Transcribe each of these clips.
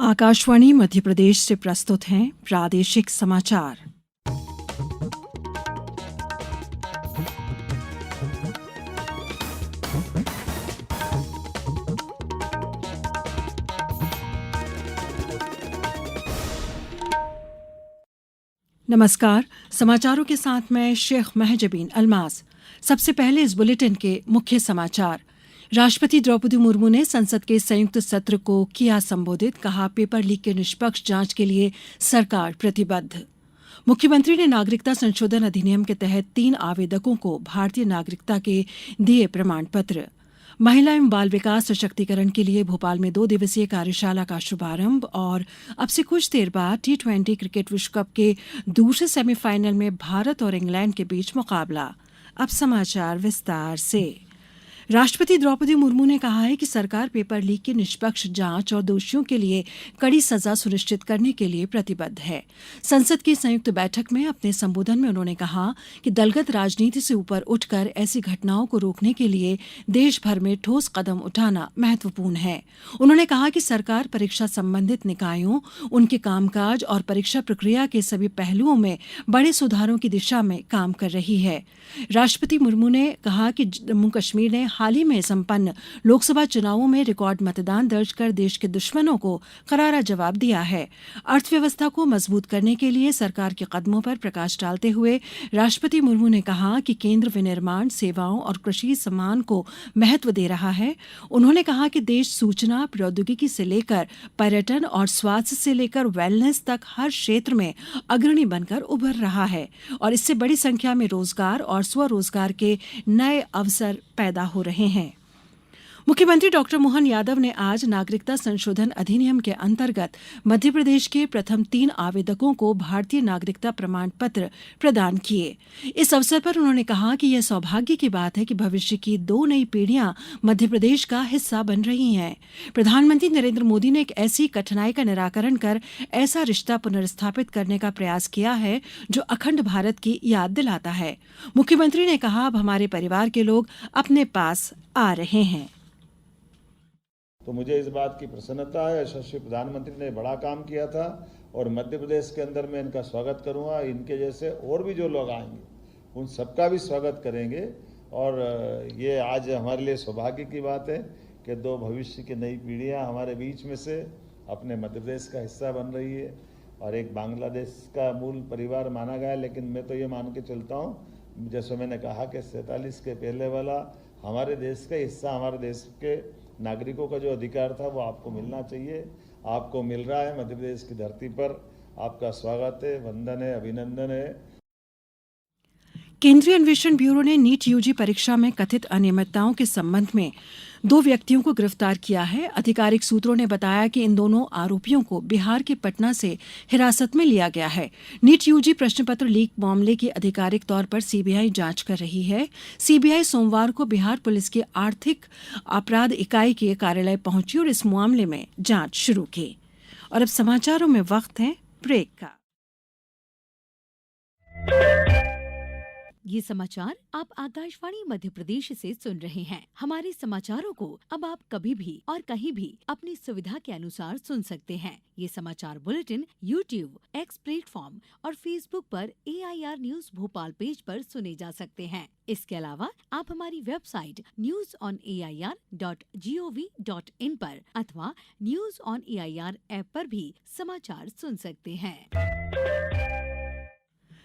आकाशवाणी मध्य प्रदेश से प्रस्तुत हैं प्रादेशिक समाचार। नमस्कार, समाचारों के साथ मैं शेख महजबीन अल्मास। सबसे पहले इस बुलेटिन के मुख्य समाचार। राष्ट्रपति द्रौपदी मुर्मू ने संसद के संयुक्त सत्र को किया संबोधित, कहा पेपर लीक के निष्पक्ष जांच के लिए सरकार प्रतिबद्ध। मुख्यमंत्री ने नागरिकता संशोधन अधिनियम के तहत 3 आवेदकों को भारतीय नागरिकता के दिए प्रमाण पत्र। महिला एवं बाल विकास सशक्तिकरण के लिए भोपाल में 2 दिवसीय कार्यशाला का शुभारंभ और अब से कुछ देर बाद T20 क्रिकेट विश्व कप के दूसरे सेमीफाइनल में भारत और इंग्लैंड के बीच मुकाबला। अब समाचार विस्तार से। राष्ट्रपति द्रौपदी मुर्मू ने कहा है कि सरकार पेपर लीक की निष्पक्ष जांच और दोषियों के लिए कड़ी सजा सुनिश्चित करने के लिए प्रतिबद्ध है। संसद की संयुक्त बैठक में अपने संबोधन में उन्होंने कहा कि दलगत राजनीति से ऊपर उठकर ऐसी घटनाओं को रोकने के लिए देश भर में ठोस कदम उठाना महत्वपूर्ण है। उन्होंने कहा कि सरकार परीक्षा संबंधित निकायों, उनके कामकाज और परीक्षा प्रक्रिया के सभी पहलुओं में बड़े सुधारों की दिशा में काम कर रही है। राष्ट्रपति मुर्मू ने कहा कि जम्मू कश्मीर ने हाल ही में संपन्न लोकसभा चुनावों में रिकॉर्ड मतदान दर्ज कर देश के दुश्मनों को करारा जवाब दिया है। अर्थव्यवस्था को मजबूत करने के लिए सरकार के कदमों पर प्रकाश डालते हुए राष्ट्रपति मुर्मू ने कहा कि केंद्र विनिर्माण, सेवाओं और कृषि सम्मान को महत्व दे रहा है। उन्होंने कहा कि देश सूचना प्रौद्योगिकी से लेकर पर्यटन और स्वास्थ्य से लेकर वेलनेस तक हर क्षेत्र में अग्रणी बनकर उभर रहा है और इससे बड़ी संख्या में रोजगार और स्वरोजगार के नए अवसर पैदा हो रहे हैं। मुख्यमंत्री डॉक्टर मोहन यादव ने आज नागरिकता संशोधन अधिनियम के अंतर्गत मध्य प्रदेश के प्रथम 3 आवेदकों को भारतीय नागरिकता प्रमाण पत्र प्रदान किए। इस अवसर पर उन्होंने कहा कि यह सौभाग्य की बात है कि भविष्य की 2 नई पीढ़ियां मध्य प्रदेश का हिस्सा बन रही हैं। प्रधानमंत्री नरेंद्र मोदी ने एक ऐसी कठिनाई का निराकरण कर ऐसा रिश्ता पुनर्स्थापित करने का प्रयास किया है जो अखंड भारत की याद दिलाता है। मुख्यमंत्री ने कहा, अब हमारे परिवार के लोग अपने पास आ रहे हैं। तो मुझे इस बात की प्रसन्नता है। यशस्वी प्रधानमंत्री ने बड़ा काम किया था और मध्य प्रदेश के अंदर मैं इनका स्वागत करूंगा। इनके जैसे और भी जो लोग आएंगे उन सबका भी स्वागत करेंगे और ये आज हमारे लिए सौभाग्य की बात है कि 2 भविष्य की नई पीढ़ियां हमारे बीच में से अपने मध्य प्रदेश का हिस्सा बन रही है और एक बांग्लादेश का मूल परिवार माना गया है, लेकिन मैं तो ये मान के चलता हूँ, जैसे मैंने कहा कि 47 के पहले वाला हमारे देश का हिस्सा, हमारे देश के नागरिकों का जो अधिकार था वो आपको मिलना चाहिए। आपको मिल रहा है। मध्य प्रदेश की धरती पर आपका स्वागत है, वंदन है, अभिनंदन है। केंद्रीय अन्वेषण ब्यूरो ने नीट यूजी परीक्षा में कथित अनियमितताओं के संबंध में 2 व्यक्तियों को गिरफ्तार किया है। आधिकारिक सूत्रों ने बताया कि इन दोनों आरोपियों को बिहार के पटना से हिरासत में लिया गया है। नीट यूजी प्रश्न पत्र लीक मामले की आधिकारिक तौर पर सीबीआई जांच कर रही है। सीबीआई सोमवार को बिहार पुलिस की आर्थिक अपराध इकाई के कार्यालय पहुंची और इस मामले में जांच शुरू की। और अब समाचारों में वक्त है ब्रेक का। ये समाचार आप आकाशवाणी मध्य प्रदेश से सुन रहे हैं। हमारे समाचारों को अब आप कभी भी और कहीं भी अपनी सुविधा के अनुसार सुन सकते हैं। ये समाचार बुलेटिन YouTube, X प्लेटफॉर्म और Facebook पर AIR न्यूज भोपाल पेज पर सुने जा सकते हैं। इसके अलावा आप हमारी वेबसाइट newsonair.gov.in पर अथवा न्यूज ऑन AIR ऐप पर भी समाचार सुन सकते हैं।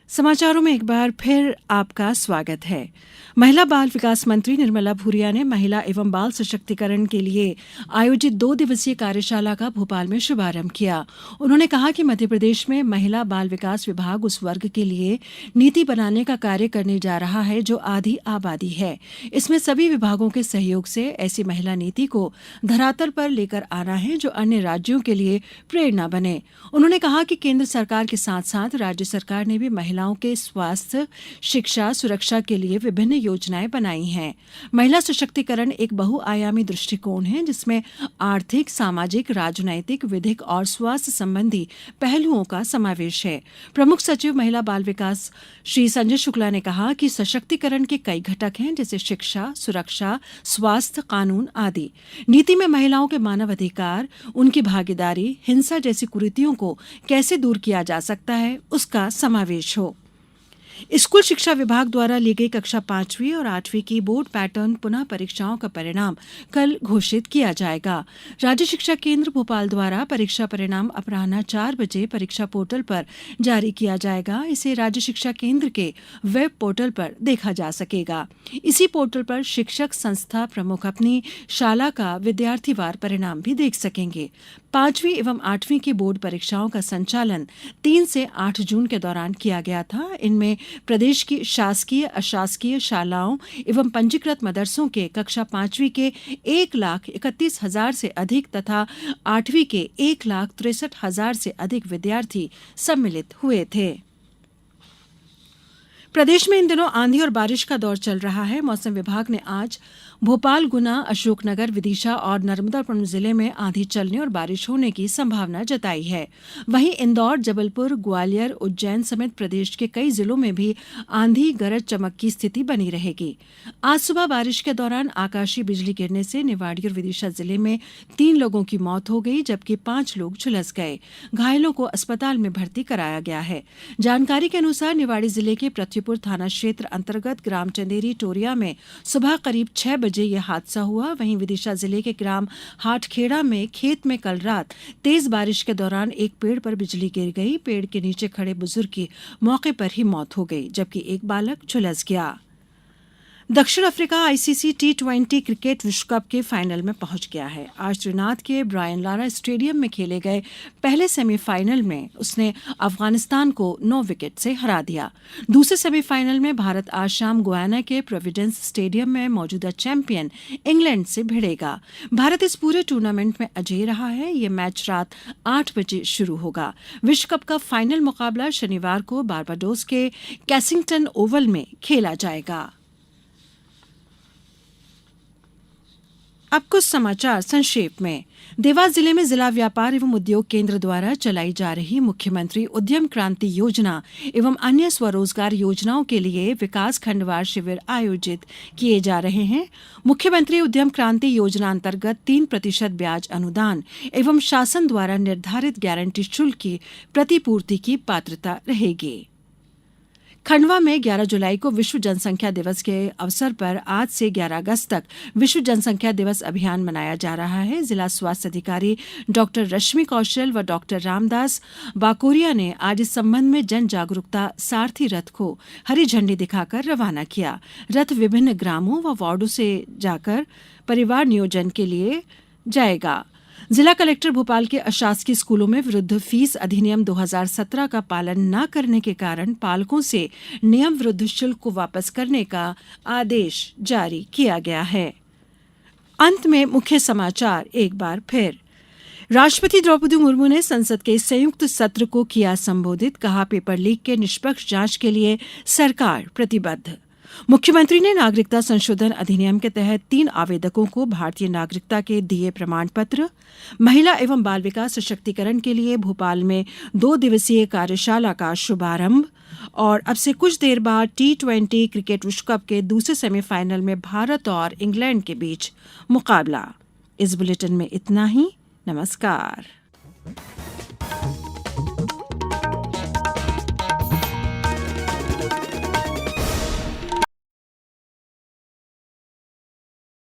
समाचारों में एक बार फिर आपका स्वागत है। महिला बाल विकास मंत्री निर्मला भूरिया ने महिला एवं बाल सशक्तिकरण के लिए आयोजित 2 दिवसीय कार्यशाला का भोपाल में शुभारंभ किया। उन्होंने कहा कि मध्य प्रदेश में महिला बाल विकास विभाग उस वर्ग के लिए नीति बनाने का कार्य करने जा रहा है जो आधी आबादी है। इसमें सभी विभागों के सहयोग से ऐसी महिला नीति को धरातल पर लेकर आना है जो अन्य राज्यों के लिए प्रेरणा बने। उन्होंने कहा कि केंद्र सरकार के साथ साथ राज्य सरकार ने भी महिला महिलाओं के स्वास्थ्य, शिक्षा, सुरक्षा के लिए विभिन्न योजनाएं बनाई हैं। महिला सशक्तिकरण एक बहुआयामी दृष्टिकोण है जिसमें आर्थिक, सामाजिक, राजनैतिक, विधिक और स्वास्थ्य संबंधी पहलुओं का समावेश है। प्रमुख सचिव महिला बाल विकास श्री संजय शुक्ला ने कहा कि सशक्तिकरण के कई घटक हैं जैसे शिक्षा, सुरक्षा, स्वास्थ्य, कानून आदि। नीति में महिलाओं के मानव अधिकार, उनकी भागीदारी, हिंसा जैसी कुरीतियों को कैसे दूर किया जा सकता है उसका समावेश हो। स्कूल शिक्षा विभाग द्वारा ली गई कक्षा 5वीं और 8वीं की बोर्ड पैटर्न पुनः परीक्षाओं का परिणाम कल घोषित किया जाएगा। राज्य शिक्षा केंद्र भोपाल द्वारा परीक्षा परिणाम अपराह्न 4 बजे परीक्षा पोर्टल पर जारी किया जाएगा। इसे राज्य शिक्षा केंद्र के वेब पोर्टल पर देखा जा सकेगा। इसी पोर्टल पर शिक्षक, संस्था प्रमुख अपनी शाला का विद्यार्थीवार परिणाम भी देख सकेंगे। 5वीं एवं 8वीं की बोर्ड परीक्षाओं का संचालन 3 से 8 जून के दौरान किया गया था। इनमें प्रदेश की शासकीय, अशासकीय शालाओं एवं पंजीकृत मदरसों के कक्षा 5वीं के 1,31,000 से अधिक तथा 8वीं के 1,63,000 से अधिक विद्यार्थी सम्मिलित हुए थे। प्रदेश में इन दिनों आंधी और बारिश का दौर चल रहा है। मौसम विभाग ने आज भोपाल, गुना, अशोकनगर, विदिशा और नर्मदापुरम जिले में आंधी चलने और बारिश होने की संभावना जताई है। वहीं इंदौर, जबलपुर, ग्वालियर, उज्जैन समेत प्रदेश के कई जिलों में भी आंधी, गरज, चमक की स्थिति बनी रहेगी। आज सुबह बारिश के दौरान आकाशीय बिजली गिरने से निवाड़ी और विदिशा जिले में 3 लोगों की मौत हो गई जबकि 5 लोग झुलस गए। घायलों को अस्पताल में भर्ती कराया गया है। जानकारी के अनुसार निवाड़ी जिले के पृथ्वीपुर थाना क्षेत्र अंतर्गत ग्राम चंदेरी टोरिया में सुबह करीब 6 बजे यह हादसा हुआ। वहीं विदिशा जिले के ग्राम हाटखेड़ा में खेत में कल रात तेज बारिश के दौरान एक पेड़ पर बिजली गिर गई। पेड़ के नीचे खड़े बुजुर्ग की मौके पर ही मौत हो गई जबकि एक बालक झुलस गया। दक्षिण अफ्रीका आईसीसी T20 क्रिकेट विश्व कप के फाइनल में पहुंच गया है। आज त्रिनाद के ब्रायन लारा स्टेडियम में खेले गए पहले सेमीफाइनल में उसने अफगानिस्तान को 9 विकेट से हरा दिया। दूसरे सेमीफाइनल में भारत आज शाम गुयाना के प्रोविडेंस स्टेडियम में मौजूदा चैंपियन इंग्लैंड से भिड़ेगा। भारत इस पूरे टूर्नामेंट में अजेय रहा है। ये मैच रात 8 बजे शुरू होगा। विश्व कप का फाइनल मुकाबला शनिवार को बारबाडोस के कैसिंगटन ओवल में खेला जाएगा। अब कुछ समाचार संक्षेप में। देवास जिले में जिला व्यापार एवं उद्योग केंद्र द्वारा चलाई जा रही मुख्यमंत्री उद्यम क्रांति योजना एवं अन्य स्वरोजगार योजनाओं के लिए विकास खंडवार शिविर आयोजित किए जा रहे हैं। मुख्यमंत्री उद्यम क्रांति योजना अंतर्गत 3% ब्याज अनुदान एवं शासन द्वारा निर्धारित गारंटी शुल्क की प्रतिपूर्ति की पात्रता रहेगी। खंडवा में 11 जुलाई को विश्व जनसंख्या दिवस के अवसर पर आज से 11 अगस्त तक विश्व जनसंख्या दिवस अभियान मनाया जा रहा है। जिला स्वास्थ्य अधिकारी डॉक्टर रश्मि कौशल व डॉक्टर रामदास बाकोरिया ने आज इस संबंध में जन जागरूकता सारथी रथ को हरी झंडी दिखाकर रवाना किया। रथ विभिन्न ग्रामों व वार्डों से जाकर परिवार नियोजन के लिए जाएगा। जिला कलेक्टर भोपाल के अशासकीय स्कूलों में विरुद्ध फीस अधिनियम 2017 का पालन न करने के कारण पालकों से नियम विरुद्ध शुल्क को वापस करने का आदेश जारी किया गया है। अंत में मुख्य समाचार एक बार फिर। राष्ट्रपति द्रौपदी मुर्मू ने संसद के संयुक्त सत्र को किया संबोधित। कहा, पेपर लीक के निष्पक्ष जांच के लिए सरकार प्रतिबद्ध। मुख्यमंत्री ने नागरिकता संशोधन अधिनियम के तहत 3 आवेदकों को भारतीय नागरिकता के दिए प्रमाण पत्र। महिला एवं बाल विकास सशक्तिकरण के लिए भोपाल में 2 दिवसीय कार्यशाला का शुभारंभ। और अब से कुछ देर बाद T20 क्रिकेट विश्व कप के दूसरे सेमीफाइनल में भारत और इंग्लैंड के बीच मुकाबला। इस बुलेटिन में इतना ही। नमस्कार।